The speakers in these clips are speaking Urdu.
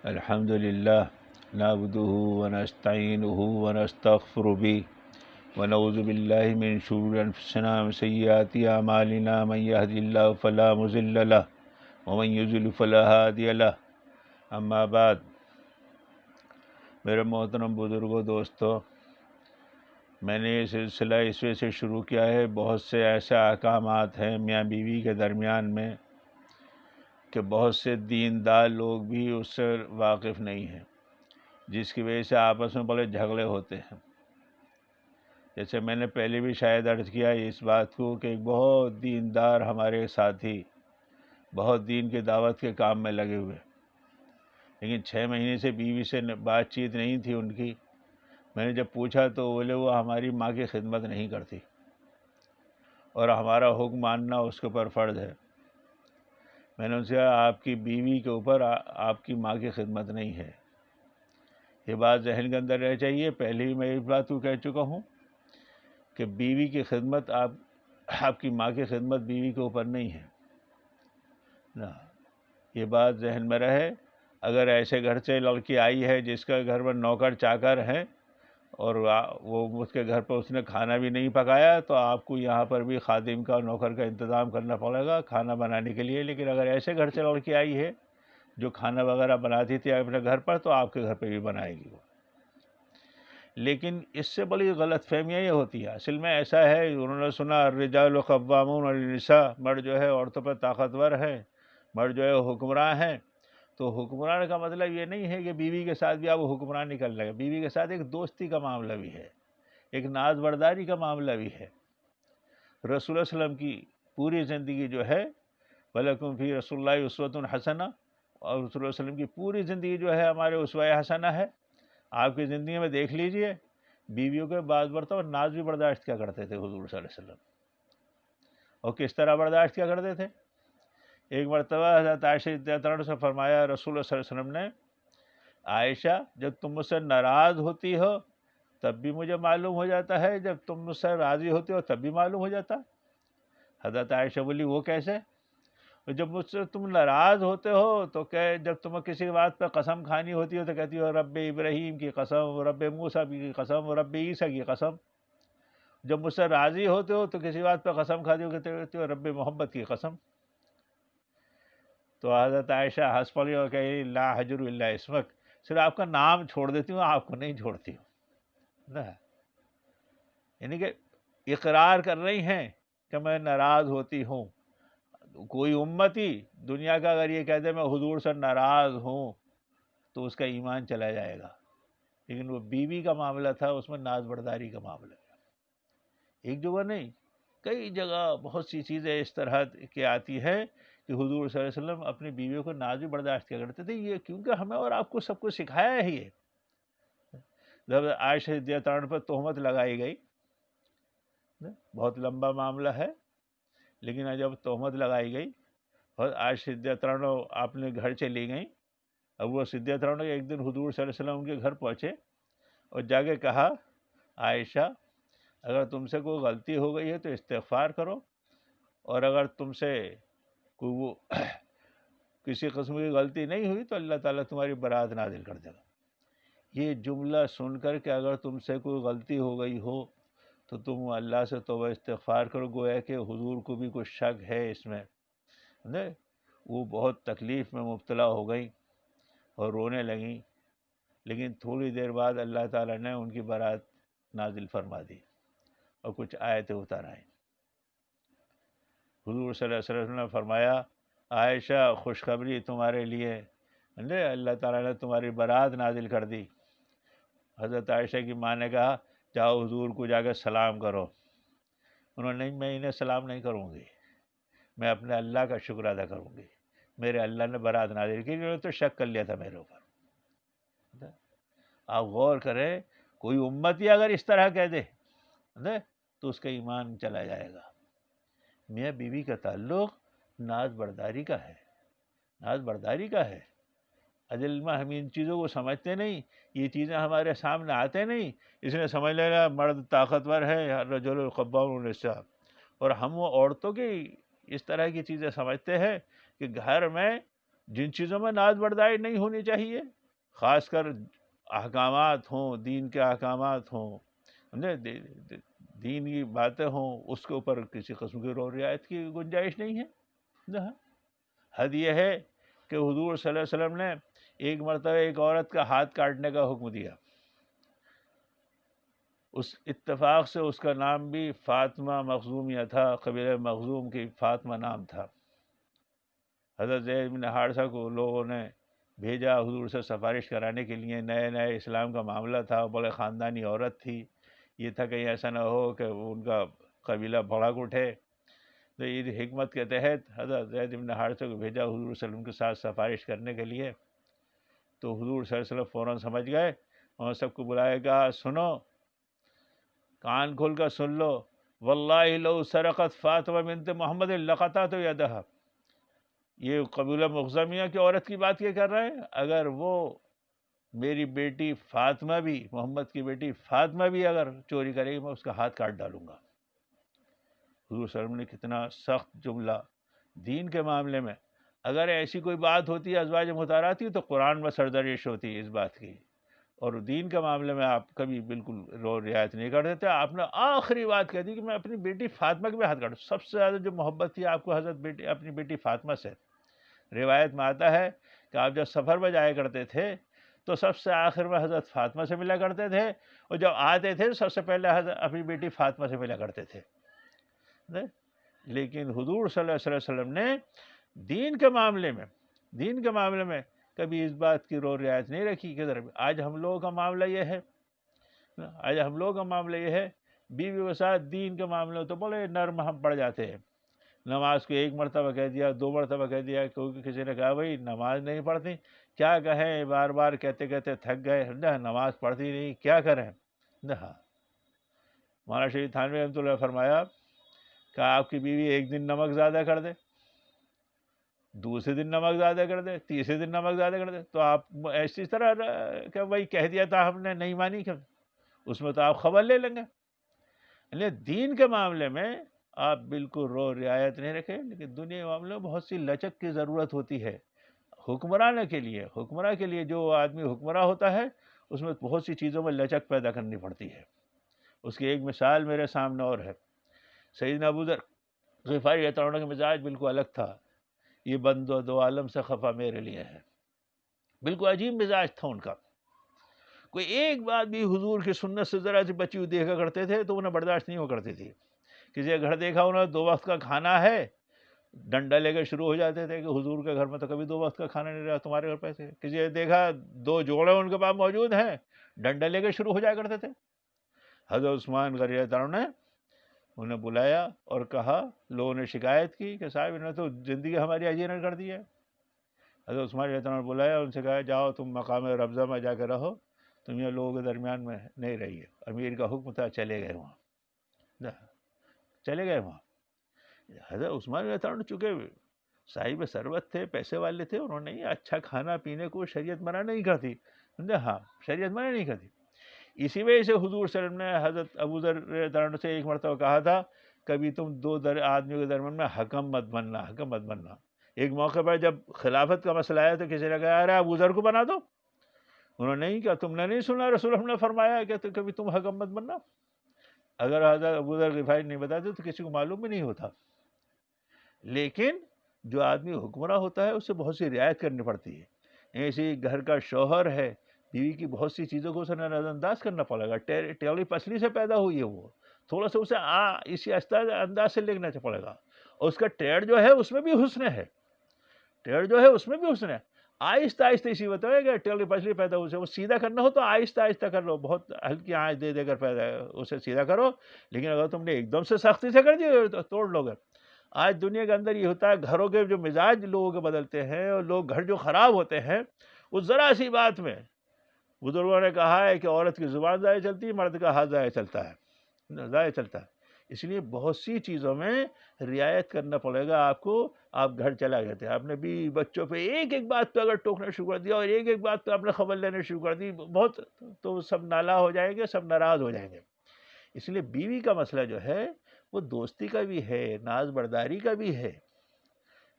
الحمد لله نعبده ونستعينه ونستغفر به ونعوذ بالله من شرور أنفسنا ومن سيئات أعمالنا من يهد الله فلا مضل له ومن يضلل فلا هادي له اما بعد میرے محترم بزرگوں دوستو، میں نے یہ سلسلہ اس وجہ سے شروع کیا ہے، بہت سے ایسے احکامات ہیں میاں بیوی کے درمیان میں کہ بہت سے دیندار لوگ بھی اس سے واقف نہیں ہیں، جس کی وجہ سے آپس میں بڑے جھگڑے ہوتے ہیں۔ جیسے میں نے پہلے بھی شاید عرض کیا اس بات کو کہ ایک بہت دیندار ہمارے ساتھی بہت دین کی دعوت کے کام میں لگے ہوئے، لیکن 6 مہینے سے بیوی سے بات چیت نہیں تھی ان کی۔ میں نے جب پوچھا تو بولے وہ ہماری ماں کی خدمت نہیں کرتی اور ہمارا حکم ماننا اس کے اوپر فرض ہے۔ میں نے ان سے کہا آپ کی بیوی کے اوپر آپ کی ماں کی خدمت نہیں ہے، یہ بات ذہن کے اندر رہ چاہیے۔ پہلے بھی میں اس بات کو کہہ چکا ہوں کہ بیوی کی خدمت آپ کی ماں کی خدمت بیوی کے اوپر نہیں ہے نا، یہ بات ذہن میں رہے۔ اگر ایسے گھر سے لڑکی آئی ہے جس کا گھر میں نوکر چاکر ہیں اور وہ اس کے گھر پر اس نے کھانا بھی نہیں پکایا تو آپ کو یہاں پر بھی خادم کا نوکر کا انتظام کرنا پڑے گا کھانا بنانے کے لیے۔ لیکن اگر ایسے گھر سے لڑکی آئی ہے جو کھانا وغیرہ بناتی تھی اپنے گھر پر تو آپ کے گھر پہ بھی بنائے گی وہ۔ لیکن اس سے بڑی غلط فہمیاں یہ ہوتی ہے، اصل میں ایسا ہے، انہوں نے سنا الرجال قوامون علی النساء، مرد جو ہے عورتوں پر طاقتور ہے، مرد جو ہے حکمراں ہیں۔ تو حکمران کا مطلب یہ نہیں ہے کہ بیوی کے ساتھ بھی آپ حکمران نکل لگے، بیوی کے ساتھ ایک دوستی کا معاملہ بھی ہے، ایک ناز برداری کا معاملہ بھی ہے۔ رسول اللہ علیہ وسلم کی پوری زندگی جو ہے وَلَكُمْ فِي رسول اللہ اسوۃ حسنہ، اور رسول اللہ علیہ وسلم کی پوری زندگی جو ہے ہمارے اسوہ حسنہ ہے۔ آپ کی زندگی میں دیکھ لیجئے بیویوں کے بعض مرتبہ ناز بھی برداشت کیا کرتے تھے حضور صلی اللہ علیہ وسلم، اور کس طرح برداشت کیا کرتے تھے۔ ایک مرتبہ حضرت عائشہ رضی اللہ عنہا سے فرمایا رسول اللہ صلی اللہ علیہ وسلم نے، عائشہ جب تم مجھ سے ناراض ہوتی ہو تب بھی مجھے معلوم ہو جاتا ہے، جب تم مجھ سے راضی ہوتی ہو تب بھی معلوم ہو جاتا۔ حضرت عائشہ بولی وہ کیسے؟ جب مجھ سے تم ناراض ہوتے ہو تو کہ جب تمہیں کسی بات پہ قسم کھانی ہوتی ہو تو کہتی ہو رب ابراہیم کی قسم، رب موسیٰ کی قسم، رب عیسیٰ کی قسم۔ جب مجھ سے راضی ہوتے ہو تو کسی بات پہ قسم کھاتی ہو کہتے ہو رب محمد کی قسم۔ تو حضرت عائشہ ہنس پڑی اور کہی لا حجر الا اسمک، صرف آپ کا نام چھوڑ دیتی ہوں، آپ کو نہیں چھوڑتی ہوں نا۔ یعنی کہ اقرار کر رہی ہیں کہ میں ناراض ہوتی ہوں۔ کوئی امتی دنیا کا اگر یہ کہہ دے میں حضور سے ناراض ہوں تو اس کا ایمان چلا جائے گا، لیکن وہ بیوی کا معاملہ تھا، اس میں ناز برداری کا معاملہ ہے۔ ایک جگہ نہیں، کئی جگہ بہت سی چیزیں اس طرح کی آتی ہیں کہ حضور صلی اللہ علیہ وسلم اپنی بیویوں کو ناز بھی برداشت کیا کرتے تھے، یہ کیونکہ ہمیں اور آپ کو سب کو سکھایا ہی ہے۔ جب عائشہ رضی اللہ عنہا پر تہمت لگائی گئی، بہت لمبا معاملہ ہے، لیکن جب تہمت لگائی گئی اور عائشہ رضی اللہ عنہا اپنے گھر چلی گئیں، اب وہ رضی اللہ عنہ ایک دن حضور صلی اللہ علیہ وسلم ان کے گھر پہنچے اور جا کے کہا عائشہ اگر تم سے کوئی غلطی ہو گئی ہے تو استغفار کرو، اور اگر تم سے کوئی وہ کسی قسم کی غلطی نہیں ہوئی تو اللہ تعالیٰ تمہاری برات نازل کر دے گا۔ یہ جملہ سن کر کہ اگر تم سے کوئی غلطی ہو گئی ہو تو تم اللہ سے توبہ استغفار کرو، گویا کہ حضور کو بھی کوئی شک ہے اس میں، وہ بہت تکلیف میں مبتلا ہو گئیں اور رونے لگیں، لیکن تھوڑی دیر بعد اللہ تعالیٰ نے ان کی برات نازل فرما دی اور کچھ آیتیں اتار آئیں۔ حضور صلی اللہ علیہ وسلم نے فرمایا عائشہ خوشخبری تمہارے لیے، اللہ تعالیٰ نے تمہاری برات نازل کر دی۔ حضرت عائشہ کی ماں نے کہا جاؤ حضور کو جا کے سلام کرو۔ انہوں نے نہیں، میں انہیں سلام نہیں کروں گی، میں اپنے اللہ کا شکر ادا کروں گی، میرے اللہ نے برات نازل کی، انہوں نے تو شک کر لیا تھا میرے اوپر۔ آپ غور کریں، کوئی امتی اگر اس طرح کہہ دے تو اس کا ایمان چلا جائے گا۔ میاں بیوی کا تعلق ناز برداری کا ہے، ناز برداری کا ہے۔ اجل میں ہم ان چیزوں کو سمجھتے نہیں، یہ چیزیں ہمارے سامنے آتے نہیں، اس نے سمجھ لینا مرد طاقتور ہے، رجل قوام النساء، اور ہم وہ عورتوں کی اس طرح کی چیزیں سمجھتے ہیں کہ گھر میں جن چیزوں میں ناز برداری نہیں ہونی چاہیے، خاص کر احکامات ہوں، دین کے احکامات ہوں، دین کی باتیں ہوں، اس کے اوپر کسی قسم کی رعایت کی گنجائش نہیں ہے۔ حد یہ ہے کہ حضور صلی اللہ علیہ وسلم نے ایک مرتبہ ایک عورت کا ہاتھ کاٹنے کا حکم دیا، اس اتفاق سے اس کا نام بھی فاطمہ مخزومیہ تھا، قبیلہ مخزوم کی فاطمہ نام تھا۔ حضرت زید بن حارثہ کو لوگوں نے بھیجا حضور سے سفارش کرانے کے لیے، نئے نئے اسلام کا معاملہ تھا، بڑے خاندانی عورت تھی، یہ تھا کہیں ایسا نہ ہو کہ ان کا قبیلہ بھڑک اٹھے، تو اس حکمت کے تحت حضرت زید بن حارثہ کو بھیجا حضور صلی اللہ علیہ وسلم کے ساتھ سفارش کرنے کے لیے۔ تو حضور صلی اللہ علیہ وسلم فوراً سمجھ گئے اور سب کو بلائے گا، سنو، کان کھول کر سن لو، واللہ لو سرقت فاطمہ بنت محمد لقطعت یدہا، یہ قبیلہ مخزومیہ کی عورت کی بات یہ کر رہے ہیں، اگر وہ میری بیٹی فاطمہ بھی، محمد کی بیٹی فاطمہ بھی اگر چوری کرے گی، میں اس کا ہاتھ کاٹ ڈالوں گا۔ حضور صلی اللہ علیہ وسلم نے کتنا سخت جملہ دین کے معاملے میں، اگر ایسی کوئی بات ہوتی ہے ازواج مطہرات کی تو قرآن میں سرزنش ہوتی ہے اس بات کی، اور دین کے معاملے میں آپ کبھی بالکل رعایت نہیں کرتے تھے۔ آپ نے آخری بات کہہ دی کہ میں اپنی بیٹی فاطمہ کے بھی ہاتھ کاٹوں۔ سب سے زیادہ جو محبت تھی آپ کو حضرت اپنی بیٹی فاطمہ سے، روایت میں آتا ہے کہ آپ جب سفر میں جایا کرتے تھے تو سب سے آخر میں حضرت فاطمہ سے ملا کرتے تھے، اور جب آتے تھے تو سب سے پہلے حضرت اپنی بیٹی فاطمہ سے ملا کرتے تھے۔ لیکن حضور صلی اللہ علیہ وسلم نے دین کے معاملے میں کبھی اس بات کی رعایت نہیں رکھی کہ آج ہم لوگوں کا معاملہ یہ ہے، بیوی کے ساتھ دین کے معاملے تو بڑے نرم ہم پڑ جاتے ہیں۔ نماز کو ایک مرتبہ کہہ دیا، 2 مرتبہ کہہ دیا، کیونکہ کسی نے کہا بھائی نماز نہیں پڑھتی، کیا کہیں، بار بار کہتے کہتے تھک گئے، نماز پڑھتی نہیں، کیا کریں۔ مولانا شریف تھانوی رحمۃ اللہ فرمایا کہ آپ کی بیوی ایک دن نمک زیادہ کر دے، دوسرے دن نمک زیادہ کر دے، تیسرے دن نمک زیادہ کر دے، تو آپ ایسی طرح کہ بھائی کہہ دیا تھا ہم نے، نہیں مانی، کہ اس میں تو آپ خبر لے لیں گے۔ یعنی دین کے معاملے میں آپ بالکل رعایت نہیں رکھیں، لیکن دنیا کے معاملے میں بہت سی لچک کی ضرورت ہوتی ہے حکمراں کے لیے جو آدمی حکمراں ہوتا ہے اس میں بہت سی چیزوں میں لچک پیدا کرنی پڑتی ہے۔ اس کی ایک مثال میرے سامنے اور ہے، سیدنا ابو ذر غفاری رضی اللہ عنہ کا مزاج بالکل الگ تھا، یہ بندو دو عالم سے خفا میرے لیے ہے، بالکل عجیب مزاج تھا ان کا۔ کوئی ایک بات بھی حضور کی سنت سے ذرا سی بچی ہوئی دیکھا کرتے تھے تو انہیں برداشت نہیں ہو کرتی تھی۔ کسی کے گھر دیکھا انہوں نے 2 وقت کا کھانا ہے، ڈنڈا لے کے شروع ہو جاتے تھے کہ حضور کے گھر میں تو کبھی 2 وقت کا کھانا نہیں رہا، تمہارے گھر پیسے۔ کسی نے دیکھا 2 جوڑے ان کے پاس موجود ہیں، ڈنڈا لے کے شروع ہو جایا کرتے تھے۔ حضرت عثمان غنی رضی اللہ عنہ نے انہیں بلایا اور کہا، لوگوں نے شکایت کی کہ صاحب انہوں نے تو زندگی ہماری اجیرن کر دی ہے۔ حضرت عثمان رضی اللہ عنہ نے بلایا، ان سے کہا جاؤ تم مقام ربضہ میں جا کے رہو، تم یہ لوگوں کے درمیان میں نہیں رہیے۔ امیر کا حکم تھا، چلے گئے وہاں۔ حضرت عثمان رضی اللہ عنہ چونکہ صاحب ثروت تھے، پیسے والے تھے، انہوں نے اچھا کھانا پینے کو شریعت منع نہیں کرتی، شریعت منع نہیں کرتی۔ اسی وجہ سے حضور صلی اللہ علیہ وسلم نے حضرت ابو ذر رضی اللہ عنہ سے ایک مرتبہ کہا تھا، کبھی تم 2 آدمیوں کے درمیان میں حکم مت بننا۔ ایک موقع پر جب خلافت کا مسئلہ آیا تو کسی نے کہا، ارے ابو ذر کو بنا دو۔ انہوں نے نہیں کہا، تم نے نہیں سنا رسول اللہ نے فرمایا کہ کبھی تم حکم مت بننا؟ اگر حضرت ابو ذر غفاری نہیں بتاتے تو کسی کو معلوم بھی نہیں ہوتا۔ لیکن جو آدمی حکمراں ہوتا ہے اسے بہت سی رعایت کرنی پڑتی ہے۔ ایسے گھر کا شوہر ہے، بیوی کی بہت سی چیزوں کو اسے نظر انداز کرنا پڑے گا۔ ٹیلی پسلی سے پیدا ہوئی ہے، وہ تھوڑا سا اسے اسی انداز سے لکھنا پڑے گا، اور اس کا ٹیڑ جو ہے اس میں بھی حسن ہے، آہستہ اسی بتائے گا۔ ٹیلی پسلی پیدا ہو، وہ سیدھا کرنا ہو تو آہستہ کر لو، بہت ہلکی آنچ دے کر پیدا اسے سیدھا کرو، لیکن اگر تم نے ایک دم سے سختی سے کر دیا تو توڑ لو گے۔ آج دنیا کے اندر یہ ہوتا ہے، گھروں کے جو مزاج لوگوں کے بدلتے ہیں، اور لوگ گھر جو خراب ہوتے ہیں، وہ ذرا سی بات میں، بزرگوں نے کہا ہے کہ عورت کی زبان ضائع چلتی ہے، مرد کا ہاتھ ضائع چلتا ہے۔ اس لیے بہت سی چیزوں میں رعایت کرنا پڑے گا آپ کو۔ آپ گھر چلا گئے تھے، آپ نے بھی بچوں پہ ایک بات پہ اگر ٹوکنا شروع کر دیا، اور ایک بات پہ آپ نے خبر لینے شروع کر دی، بہت تو سب نالا ہو جائیں گے، سب ناراض ہو جائیں گے۔ اس لیے بیوی کا مسئلہ جو ہے وہ دوستی کا بھی ہے، ناز برداری کا بھی ہے۔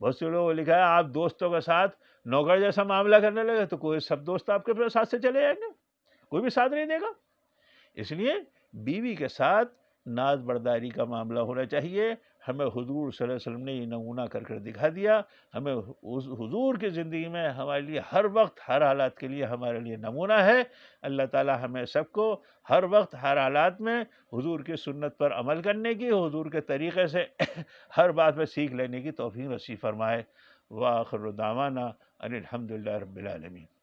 بہت سے لوگوں کو لکھا ہے آپ دوستوں کے ساتھ نوکر جیسا معاملہ کرنے لگے تو کوئی سب دوست آپ کے ساتھ سے چلے جائیں گے، کوئی بھی ساتھ نہیں دے گا۔ اس لیے بیوی کے ساتھ ناز برداری کا معاملہ ہونا چاہیے۔ ہمیں حضور صلی اللہ علیہ وسلم نے یہ نمونہ کر کر دکھا دیا۔ ہمیں حضور کی زندگی میں ہمارے لیے ہر وقت ہر حالات کے لیے ہمارے لیے نمونہ ہے۔ اللہ تعالی ہمیں سب کو ہر وقت ہر حالات میں حضور کی سنت پر عمل کرنے کی، حضور کے طریقے سے ہر بات میں سیکھ لینے کی توفیق نصیب فرمائے۔ وآخر دعوانا ان الحمد للہ رب العالمین۔